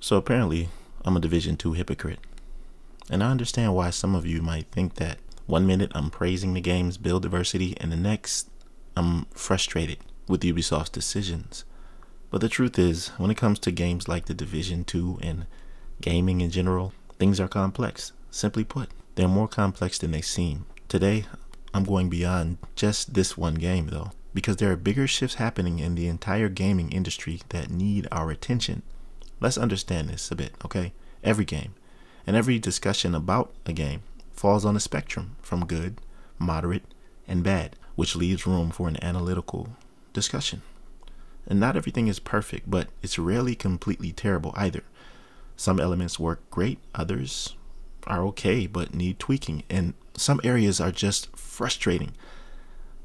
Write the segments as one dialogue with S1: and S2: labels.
S1: So apparently, I'm a Division 2 hypocrite. And I understand why some of you might think that one minute I'm praising the game's build diversity and the next I'm frustrated with Ubisoft's decisions. But the truth is, when it comes to games like the Division 2 and gaming in general, things are complex. Simply put, they're more complex than they seem. Today, I'm going beyond just this one game though, because there are bigger shifts happening in the entire gaming industry that need our attention. Let's understand this a bit, okay? Every game and every discussion about a game falls on a spectrum from good, moderate, and bad, which leaves room for an analytical discussion. And not everything is perfect, but it's rarely completely terrible either. Some elements work great, others are okay but need tweaking, and some areas are just frustrating.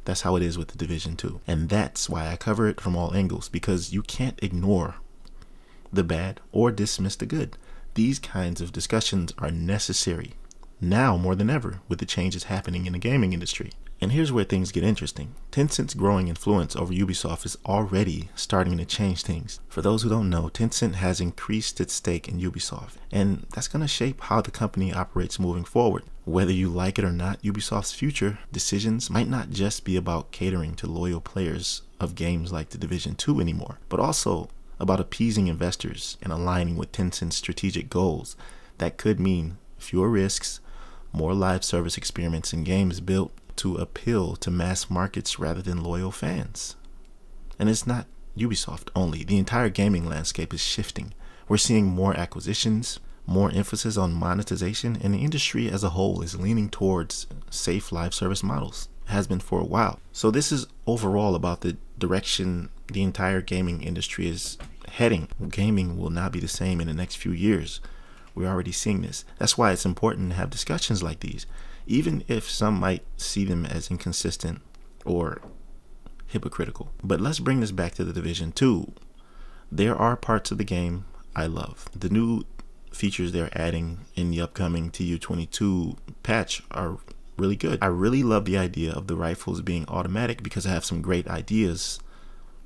S1: That's how it is with the Division 2. And that's why I cover it from all angles, because you can't ignore the bad or dismiss the good. These kinds of discussions are necessary now more than ever with the changes happening in the gaming industry. And here's where things get interesting. Tencent's growing influence over Ubisoft is already starting to change things. For those who don't know, Tencent has increased its stake in Ubisoft, and that's going to shape how the company operates moving forward. Whether you like it or not, Ubisoft's future decisions might not just be about catering to loyal players of games like the Division 2 anymore, but also about appeasing investors and aligning with Tencent's strategic goals. That could mean fewer risks, more live service experiments, and games built to appeal to mass markets rather than loyal fans. And it's not Ubisoft only. The entire gaming landscape is shifting. We're seeing more acquisitions, more emphasis on monetization, and the industry as a whole is leaning towards safe live service models. It has been for a while. So this is overall about the direction the entire gaming industry is heading. Gaming will not be the same in the next few years. We're already seeing this. That's why it's important to have discussions like these, even if some might see them as inconsistent or hypocritical. But let's bring this back to the Division 2. There are parts of the game I love. The new features they're adding in the upcoming TU22 patch are really good. I really love the idea of the rifles being automatic because I have some great ideas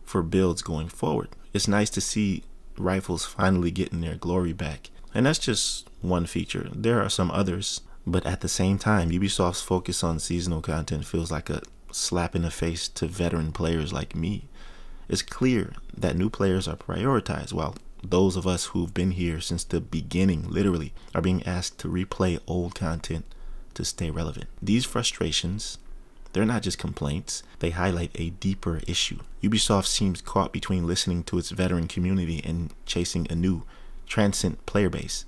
S1: for builds going forward. It's nice to see rifles finally getting their glory back. And that's just one feature. There are some others. But at the same time, Ubisoft's focus on seasonal content feels like a slap in the face to veteran players like me. It's clear that new players are prioritized, while those of us who've been here since the beginning, literally, are being asked to replay old content to stay relevant. These frustrations, they're not just complaints, they highlight a deeper issue. Ubisoft seems caught between listening to its veteran community and chasing a new, transient player base.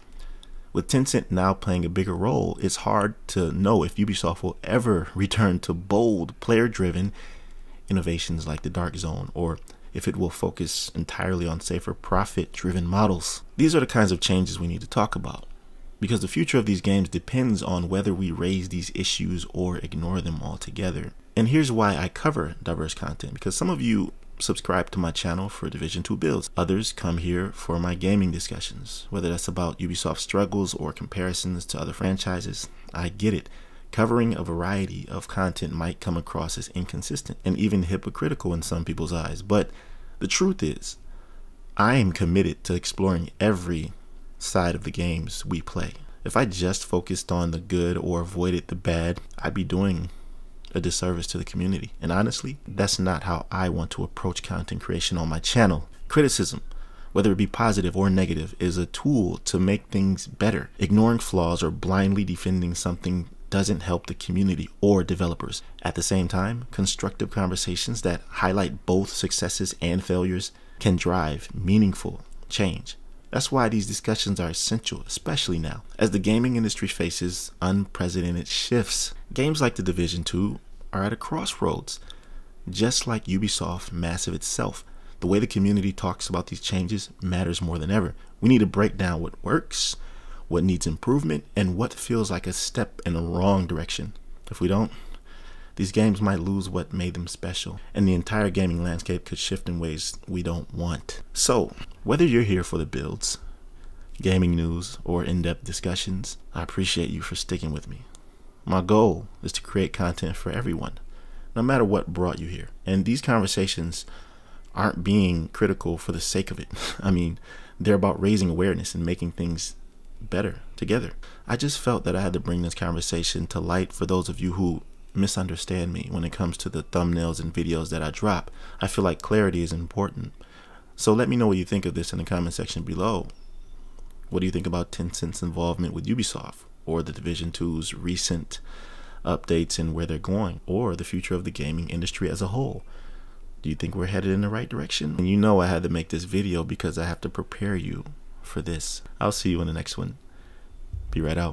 S1: With Tencent now playing a bigger role, it's hard to know if Ubisoft will ever return to bold, player-driven innovations like the Dark Zone, or if it will focus entirely on safer, profit-driven models. These are the kinds of changes we need to talk about, because the future of these games depends on whether we raise these issues or ignore them altogether. And here's why I cover diverse content, because some of you subscribe to my channel for Division 2 builds. Others come here for my gaming discussions, whether that's about Ubisoft struggles or comparisons to other franchises. I get it. Covering a variety of content might come across as inconsistent and even hypocritical in some people's eyes, but the truth is, I am committed to exploring every side of the games we play. If I just focused on the good or avoided the bad, I'd be doing a disservice to the community. And honestly, that's not how I want to approach content creation on my channel. Criticism, whether it be positive or negative, is a tool to make things better. Ignoring flaws or blindly defending something doesn't help the community or developers. At the same time, constructive conversations that highlight both successes and failures can drive meaningful change. That's why these discussions are essential, especially now, as the gaming industry faces unprecedented shifts. Games like the Division 2 are at a crossroads. Just like Ubisoft Massive itself, the way the community talks about these changes matters more than ever. We need to break down what works, what needs improvement, and what feels like a step in the wrong direction. If we don't, these games might lose what made them special, and the entire gaming landscape could shift in ways we don't want. So, whether you're here for the builds, gaming news, or in-depth discussions, I appreciate you for sticking with me. My goal is to create content for everyone, no matter what brought you here. And these conversations aren't being critical for the sake of it. I mean, They're about raising awareness and making things better together. I just felt that I had to bring this conversation to light for those of you who misunderstand me when it comes to the thumbnails and videos that I drop. I feel like clarity is important. So let me know what you think of this in the comment section below. What do you think about Tencent's involvement with Ubisoft, or the Division 2's recent updates and where they're going, or the future of the gaming industry as a whole? Do you think we're headed in the right direction? And you know I had to make this video because I have to prepare you for this. I'll see you in the next one. Be right out.